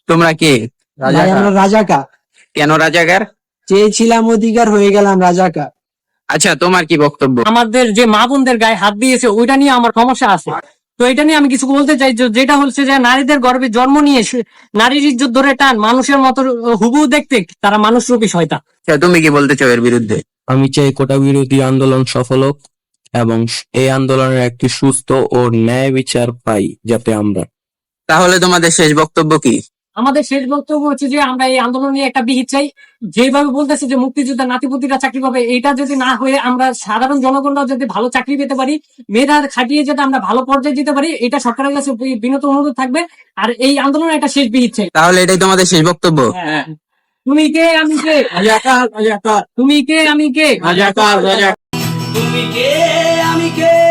তোমরা কে? ভাই আমরা রাজাকার। কেন রাজাকার? চেয়েছিলাম অধিকার, হয়ে গেলাম রাজাকার। আচ্ছা, তোমার কি বক্তব্য? আমাদের যে মা বোনদের গায়ে হাত দিয়েছে ওইটা নিয়ে আমার সমস্যা আছে। তো এটা নিয়ে আমি কিছু বলতে চাই, যেটা হচ্ছে যে নারীদের গর্ভে জন্ম নিয়ে নারীর ইজ্জত ধরে টান, মানুষের মতো হুবহু দেখতে, তারা মানুষ রূপী শয়তান। আচ্ছা, তুমি কি বলতে চাও এর বিরুদ্ধে? আমি চাই কোটা বিরোধী আন্দোলন সফল হোক এবং এই আন্দোলনের একটি সুস্থ ও ন্যায় বিচার পাই যাতে আমরা। তাহলে তোমাদের শেষ বক্তব্য কি? আমাদের শেষ বক্তব্য হচ্ছে যে আমরা এই আন্দোলন নিয়ে একটা বিহিত চাই। যেভাবে বলতেছে যে মুক্তিযোদ্ধা নাতিপুতিরা চাকরি পাবে, এটা যদি না হয়ে আমরা সাধারণ জনগণরাও যদি ভালো চাকরি পেতে পারি, মেয়েরা খাটিয়ে যাতে আমরা ভালো পর্যায়ে যেতে পারি, এটা সরকারের কাছে বিনত অনুরোধ থাকবে। আর এই আন্দোলনের একটা শেষ বিহিত চাই। তাহলে এটাই তোমাদের শেষ বক্তব্য? হ্যাঁ। তুমি কে আমি কে? রাজাকার রাজাকার। তুমি কে আমি কে? রাজাকার রাজাকার। তুমি কে আমি কে?